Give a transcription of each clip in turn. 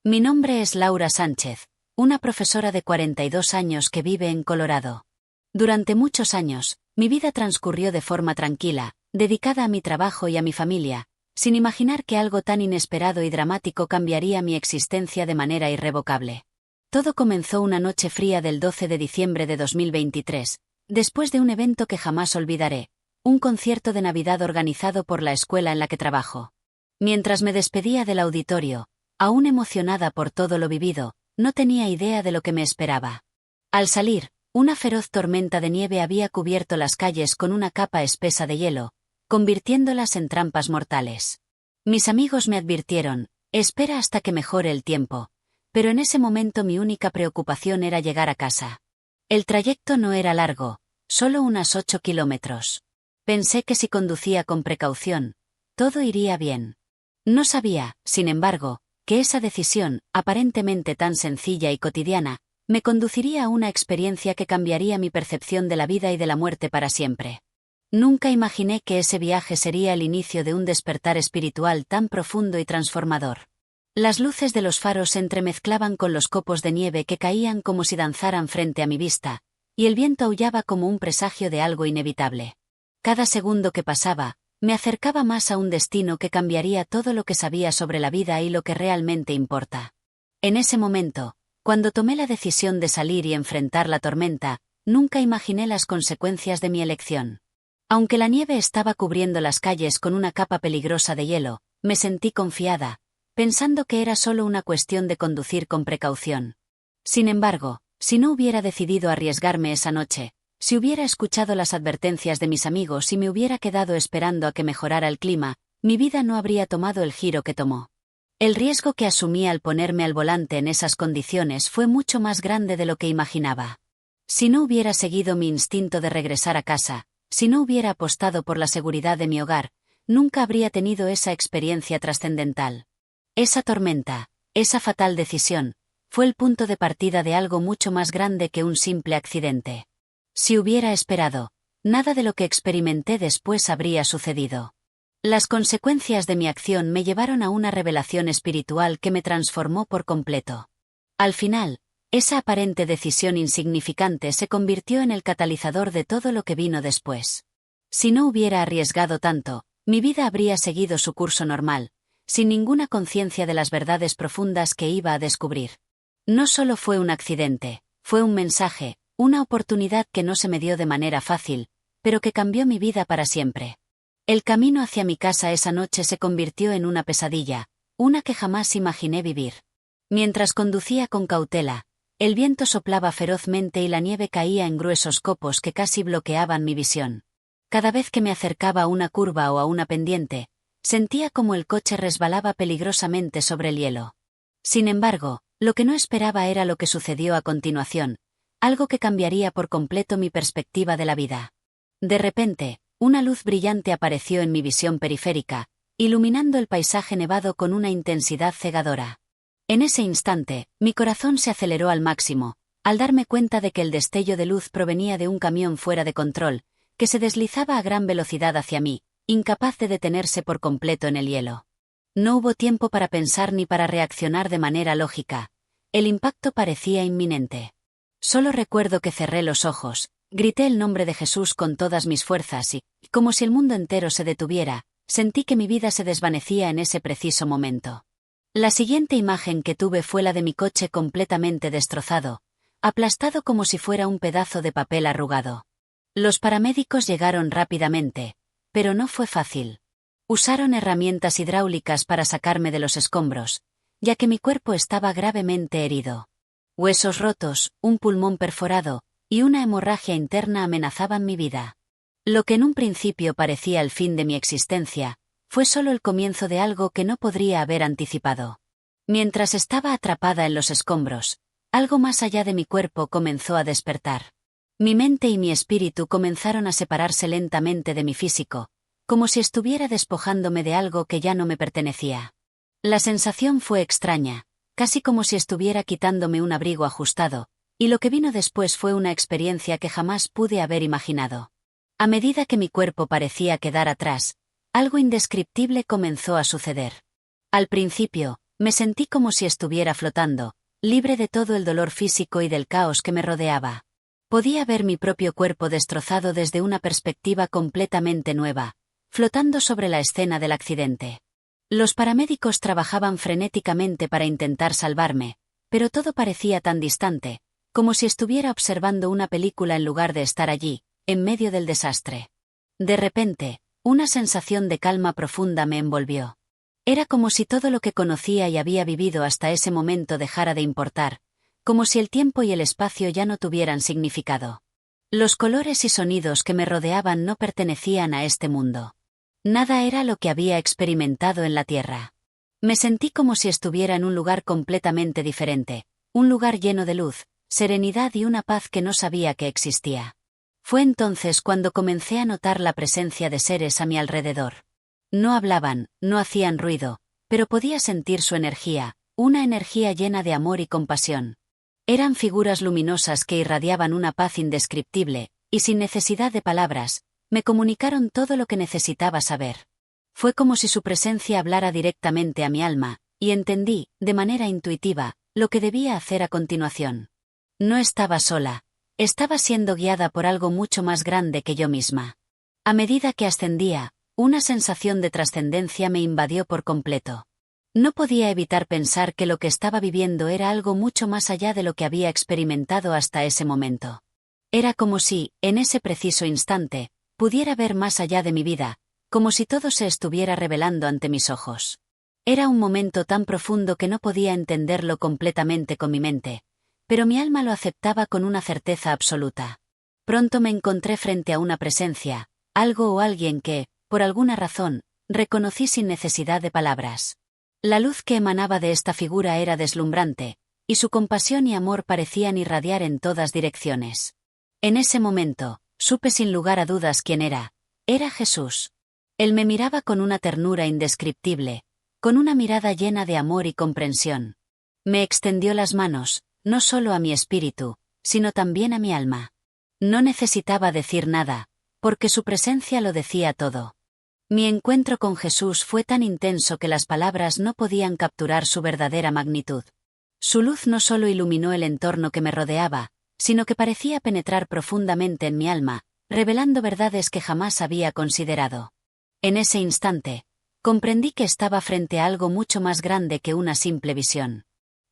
Mi nombre es Laura Sánchez, una profesora de 42 años que vive en Colorado. Durante muchos años, mi vida transcurrió de forma tranquila, dedicada a mi trabajo y a mi familia, sin imaginar que algo tan inesperado y dramático cambiaría mi existencia de manera irrevocable. Todo comenzó una noche fría del 12 de diciembre de 2023, después de un evento que jamás olvidaré, un concierto de Navidad organizado por la escuela en la que trabajo. Mientras me despedía del auditorio, aún emocionada por todo lo vivido, no tenía idea de lo que me esperaba. Al salir, una feroz tormenta de nieve había cubierto las calles con una capa espesa de hielo, convirtiéndolas en trampas mortales. Mis amigos me advirtieron, espera hasta que mejore el tiempo, pero en ese momento mi única preocupación era llegar a casa. El trayecto no era largo, solo unos 8 kilómetros. Pensé que si conducía con precaución, todo iría bien. No sabía, sin embargo, que esa decisión, aparentemente tan sencilla y cotidiana, me conduciría a una experiencia que cambiaría mi percepción de la vida y de la muerte para siempre. Nunca imaginé que ese viaje sería el inicio de un despertar espiritual tan profundo y transformador. Las luces de los faros se entremezclaban con los copos de nieve que caían como si danzaran frente a mi vista, y el viento aullaba como un presagio de algo inevitable. Cada segundo que pasaba, me acercaba más a un destino que cambiaría todo lo que sabía sobre la vida y lo que realmente importa. En ese momento, cuando tomé la decisión de salir y enfrentar la tormenta, nunca imaginé las consecuencias de mi elección. Aunque la nieve estaba cubriendo las calles con una capa peligrosa de hielo, me sentí confiada, pensando que era solo una cuestión de conducir con precaución. Sin embargo, si no hubiera decidido arriesgarme esa noche, si hubiera escuchado las advertencias de mis amigos y me hubiera quedado esperando a que mejorara el clima, mi vida no habría tomado el giro que tomó. El riesgo que asumí al ponerme al volante en esas condiciones fue mucho más grande de lo que imaginaba. Si no hubiera seguido mi instinto de regresar a casa, si no hubiera apostado por la seguridad de mi hogar, nunca habría tenido esa experiencia trascendental. Esa tormenta, esa fatal decisión, fue el punto de partida de algo mucho más grande que un simple accidente. Si hubiera esperado, nada de lo que experimenté después habría sucedido. Las consecuencias de mi acción me llevaron a una revelación espiritual que me transformó por completo. Al final, esa aparente decisión insignificante se convirtió en el catalizador de todo lo que vino después. Si no hubiera arriesgado tanto, mi vida habría seguido su curso normal, sin ninguna conciencia de las verdades profundas que iba a descubrir. No solo fue un accidente, fue un mensaje, una oportunidad que no se me dio de manera fácil, pero que cambió mi vida para siempre. El camino hacia mi casa esa noche se convirtió en una pesadilla, una que jamás imaginé vivir. Mientras conducía con cautela, el viento soplaba ferozmente y la nieve caía en gruesos copos que casi bloqueaban mi visión. Cada vez que me acercaba a una curva o a una pendiente, sentía como el coche resbalaba peligrosamente sobre el hielo. Sin embargo, lo que no esperaba era lo que sucedió a continuación, algo que cambiaría por completo mi perspectiva de la vida. De repente, una luz brillante apareció en mi visión periférica, iluminando el paisaje nevado con una intensidad cegadora. En ese instante, mi corazón se aceleró al máximo, al darme cuenta de que el destello de luz provenía de un camión fuera de control, que se deslizaba a gran velocidad hacia mí, incapaz de detenerse por completo en el hielo. No hubo tiempo para pensar ni para reaccionar de manera lógica. El impacto parecía inminente. Solo recuerdo que cerré los ojos, grité el nombre de Jesús con todas mis fuerzas y, como si el mundo entero se detuviera, sentí que mi vida se desvanecía en ese preciso momento. La siguiente imagen que tuve fue la de mi coche completamente destrozado, aplastado como si fuera un pedazo de papel arrugado. Los paramédicos llegaron rápidamente, pero no fue fácil. Usaron herramientas hidráulicas para sacarme de los escombros, ya que mi cuerpo estaba gravemente herido. Huesos rotos, un pulmón perforado, y una hemorragia interna amenazaban mi vida. Lo que en un principio parecía el fin de mi existencia, fue solo el comienzo de algo que no podría haber anticipado. Mientras estaba atrapada en los escombros, algo más allá de mi cuerpo comenzó a despertar. Mi mente y mi espíritu comenzaron a separarse lentamente de mi físico, como si estuviera despojándome de algo que ya no me pertenecía. La sensación fue extraña, casi como si estuviera quitándome un abrigo ajustado, y lo que vino después fue una experiencia que jamás pude haber imaginado. A medida que mi cuerpo parecía quedar atrás, algo indescriptible comenzó a suceder. Al principio, Me sentí como si estuviera flotando, libre de todo el dolor físico y del caos que me rodeaba. Podía ver mi propio cuerpo destrozado desde una perspectiva completamente nueva, flotando sobre la escena del accidente. Los paramédicos trabajaban frenéticamente para intentar salvarme, pero todo parecía tan distante, como si estuviera observando una película en lugar de estar allí, en medio del desastre. De repente, una sensación de calma profunda me envolvió. Era como si todo lo que conocía y había vivido hasta ese momento dejara de importar, como si el tiempo y el espacio ya no tuvieran significado. Los colores y sonidos que me rodeaban no pertenecían a este mundo. Nada era lo que había experimentado en la Tierra. Me sentí como si estuviera en un lugar completamente diferente, un lugar lleno de luz, serenidad y una paz que no sabía que existía. Fue entonces cuando comencé a notar la presencia de seres a mi alrededor. No hablaban, no hacían ruido, pero podía sentir su energía, una energía llena de amor y compasión. Eran figuras luminosas que irradiaban una paz indescriptible, y sin necesidad de palabras, me comunicaron todo lo que necesitaba saber. Fue como si su presencia hablara directamente a mi alma, y entendí, de manera intuitiva, lo que debía hacer a continuación. No estaba sola, estaba siendo guiada por algo mucho más grande que yo misma. A medida que ascendía, una sensación de trascendencia me invadió por completo. No podía evitar pensar que lo que estaba viviendo era algo mucho más allá de lo que había experimentado hasta ese momento. Era como si, en ese preciso instante, pudiera ver más allá de mi vida, como si todo se estuviera revelando ante mis ojos. Era un momento tan profundo que no podía entenderlo completamente con mi mente, pero mi alma lo aceptaba con una certeza absoluta. Pronto me encontré frente a una presencia, algo o alguien que, por alguna razón, reconocí sin necesidad de palabras. La luz que emanaba de esta figura era deslumbrante, y su compasión y amor parecían irradiar en todas direcciones. En ese momento, supe sin lugar a dudas quién era. Era Jesús. Él me miraba con una ternura indescriptible, con una mirada llena de amor y comprensión. Me extendió las manos, no solo a mi espíritu, sino también a mi alma. No necesitaba decir nada, porque su presencia lo decía todo. Mi encuentro con Jesús fue tan intenso que las palabras no podían capturar su verdadera magnitud. Su luz no solo iluminó el entorno que me rodeaba, sino que parecía penetrar profundamente en mi alma, revelando verdades que jamás había considerado. En ese instante, comprendí que estaba frente a algo mucho más grande que una simple visión.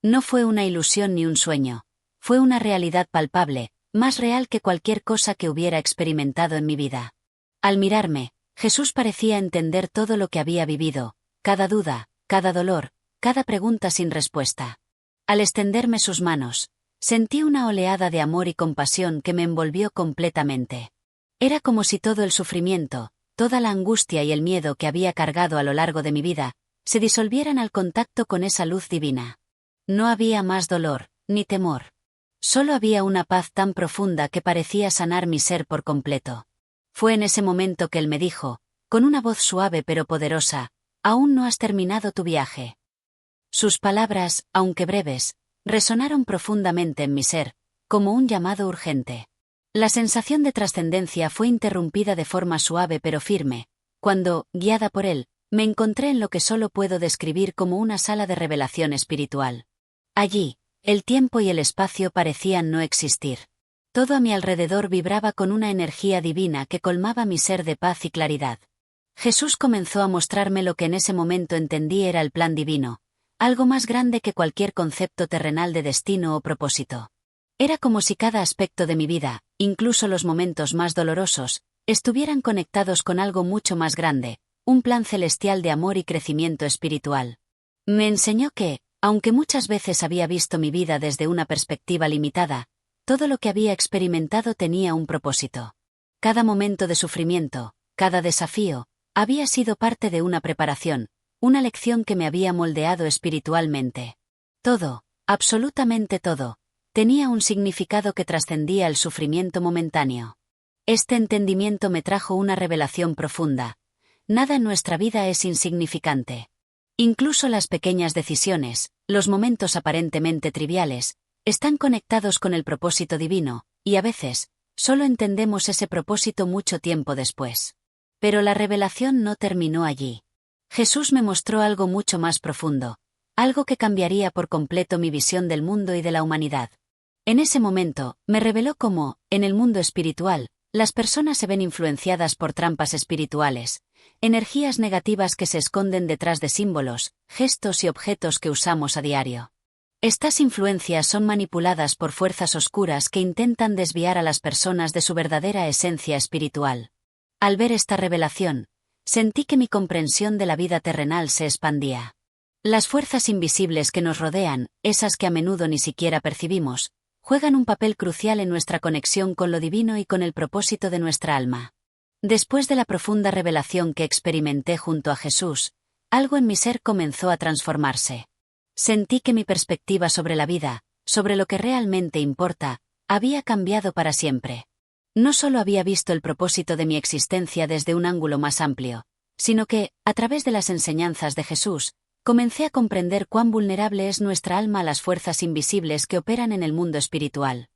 No fue una ilusión ni un sueño, fue una realidad palpable, más real que cualquier cosa que hubiera experimentado en mi vida. Al mirarme, Jesús parecía entender todo lo que había vivido, cada duda, cada dolor, cada pregunta sin respuesta. Al extenderme sus manos, sentí una oleada de amor y compasión que me envolvió completamente. Era como si todo el sufrimiento, toda la angustia y el miedo que había cargado a lo largo de mi vida, se disolvieran al contacto con esa luz divina. No había más dolor, ni temor. Solo había una paz tan profunda que parecía sanar mi ser por completo. Fue en ese momento que él me dijo, con una voz suave pero poderosa, «Aún no has terminado tu viaje». Sus palabras, aunque breves, resonaron profundamente en mi ser, como un llamado urgente. La sensación de trascendencia fue interrumpida de forma suave pero firme, cuando, guiada por él, me encontré en lo que solo puedo describir como una sala de revelación espiritual. Allí, el tiempo y el espacio parecían no existir. Todo a mi alrededor vibraba con una energía divina que colmaba mi ser de paz y claridad. Jesús comenzó a mostrarme lo que en ese momento entendí era el plan divino, algo más grande que cualquier concepto terrenal de destino o propósito. Era como si cada aspecto de mi vida, incluso los momentos más dolorosos, estuvieran conectados con algo mucho más grande, un plan celestial de amor y crecimiento espiritual. Me enseñó que, aunque muchas veces había visto mi vida desde una perspectiva limitada, todo lo que había experimentado tenía un propósito. Cada momento de sufrimiento, cada desafío, había sido parte de una preparación, una lección que me había moldeado espiritualmente. Todo, absolutamente todo, tenía un significado que trascendía el sufrimiento momentáneo. Este entendimiento me trajo una revelación profunda. Nada en nuestra vida es insignificante. Incluso las pequeñas decisiones, los momentos aparentemente triviales, están conectados con el propósito divino, y a veces, solo entendemos ese propósito mucho tiempo después. Pero la revelación no terminó allí. Jesús me mostró algo mucho más profundo. algo que cambiaría por completo mi visión del mundo y de la humanidad. En ese momento, me reveló cómo, en el mundo espiritual, las personas se ven influenciadas por trampas espirituales, energías negativas que se esconden detrás de símbolos, gestos y objetos que usamos a diario. Estas influencias son manipuladas por fuerzas oscuras que intentan desviar a las personas de su verdadera esencia espiritual. Al ver esta revelación, sentí que mi comprensión de la vida terrenal se expandía. Las fuerzas invisibles que nos rodean, esas que a menudo ni siquiera percibimos, juegan un papel crucial en nuestra conexión con lo divino y con el propósito de nuestra alma. Después de la profunda revelación que experimenté junto a Jesús, algo en mi ser comenzó a transformarse. Sentí que mi perspectiva sobre la vida, sobre lo que realmente importa, había cambiado para siempre. No solo había visto el propósito de mi existencia desde un ángulo más amplio, sino que, a través de las enseñanzas de Jesús, comencé a comprender cuán vulnerable es nuestra alma a las fuerzas invisibles que operan en el mundo espiritual.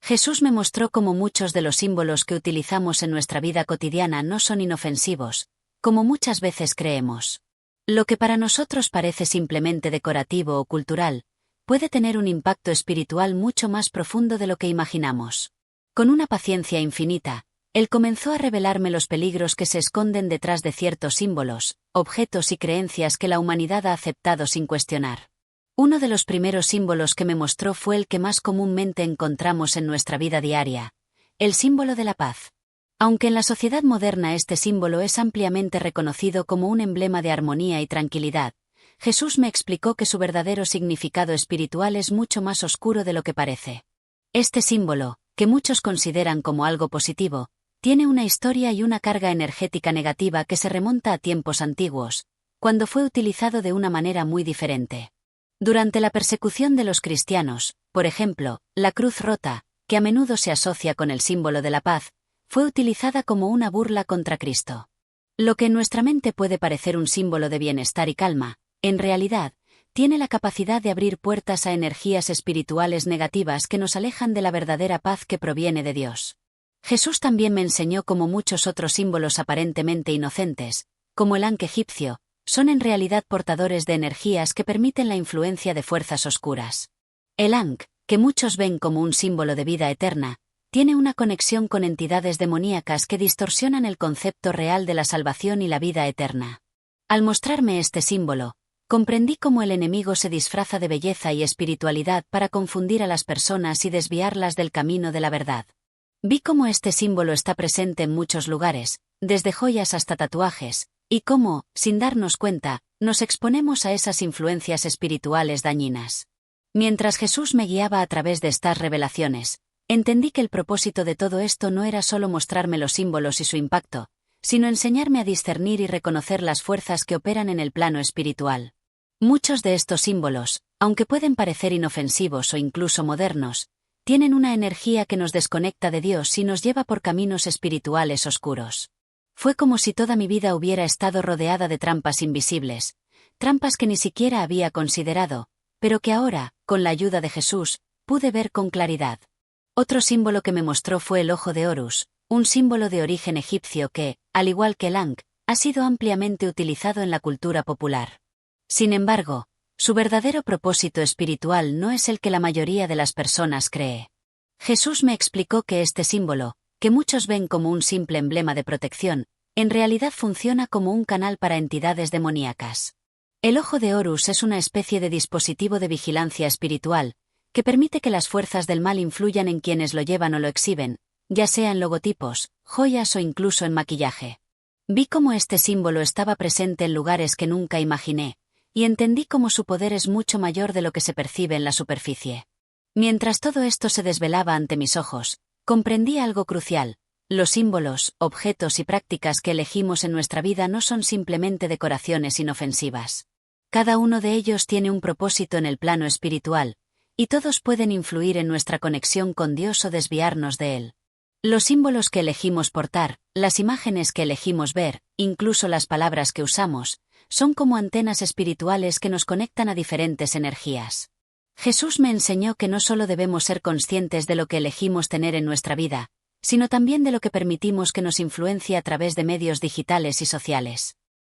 Jesús me mostró cómo muchos de los símbolos que utilizamos en nuestra vida cotidiana no son inofensivos, como muchas veces creemos. Lo que para nosotros parece simplemente decorativo o cultural, puede tener un impacto espiritual mucho más profundo de lo que imaginamos. Con una paciencia infinita, Él comenzó a revelarme los peligros que se esconden detrás de ciertos símbolos, objetos y creencias que la humanidad ha aceptado sin cuestionar. Uno de los primeros símbolos que me mostró fue el que más comúnmente encontramos en nuestra vida diaria, el símbolo de la paz. Aunque en la sociedad moderna este símbolo es ampliamente reconocido como un emblema de armonía y tranquilidad, Jesús me explicó que su verdadero significado espiritual es mucho más oscuro de lo que parece. Este símbolo, que muchos consideran como algo positivo, tiene una historia y una carga energética negativa que se remonta a tiempos antiguos, cuando fue utilizado de una manera muy diferente. Durante la persecución de los cristianos, por ejemplo, la cruz rota, que a menudo se asocia con el símbolo de la paz, fue utilizada como una burla contra Cristo. Lo que en nuestra mente puede parecer un símbolo de bienestar y calma, en realidad, tiene la capacidad de abrir puertas a energías espirituales negativas que nos alejan de la verdadera paz que proviene de Dios. Jesús también me enseñó cómo muchos otros símbolos aparentemente inocentes, como el ankh egipcio, son en realidad portadores de energías que permiten la influencia de fuerzas oscuras. El ankh, que muchos ven como un símbolo de vida eterna, tiene una conexión con entidades demoníacas que distorsionan el concepto real de la salvación y la vida eterna. Al mostrarme este símbolo, comprendí cómo el enemigo se disfraza de belleza y espiritualidad para confundir a las personas y desviarlas del camino de la verdad. Vi cómo este símbolo está presente en muchos lugares, desde joyas hasta tatuajes, y cómo, sin darnos cuenta, nos exponemos a esas influencias espirituales dañinas. Mientras Jesús me guiaba a través de estas revelaciones, entendí que el propósito de todo esto no era solo mostrarme los símbolos y su impacto, sino enseñarme a discernir y reconocer las fuerzas que operan en el plano espiritual. Muchos de estos símbolos, aunque pueden parecer inofensivos o incluso modernos, tienen una energía que nos desconecta de Dios y nos lleva por caminos espirituales oscuros. Fue como si toda mi vida hubiera estado rodeada de trampas invisibles, trampas que ni siquiera había considerado, pero que ahora, con la ayuda de Jesús, pude ver con claridad. Otro símbolo que me mostró fue el ojo de Horus, un símbolo de origen egipcio que, al igual que el ankh, ha sido ampliamente utilizado en la cultura popular. Sin embargo, su verdadero propósito espiritual no es el que la mayoría de las personas cree. Jesús me explicó que este símbolo, que muchos ven como un simple emblema de protección, en realidad funciona como un canal para entidades demoníacas. El ojo de Horus es una especie de dispositivo de vigilancia espiritual, que permite que las fuerzas del mal influyan en quienes lo llevan o lo exhiben, ya sea en logotipos, joyas o incluso en maquillaje. Vi cómo este símbolo estaba presente en lugares que nunca imaginé, y entendí cómo su poder es mucho mayor de lo que se percibe en la superficie. Mientras todo esto se desvelaba ante mis ojos, comprendí algo crucial: los símbolos, objetos y prácticas que elegimos en nuestra vida no son simplemente decoraciones inofensivas. Cada uno de ellos tiene un propósito en el plano espiritual, y todos pueden influir en nuestra conexión con Dios o desviarnos de Él. Los símbolos que elegimos portar, las imágenes que elegimos ver, incluso las palabras que usamos, son como antenas espirituales que nos conectan a diferentes energías. Jesús me enseñó que no solo debemos ser conscientes de lo que elegimos tener en nuestra vida, sino también de lo que permitimos que nos influencie a través de medios digitales y sociales.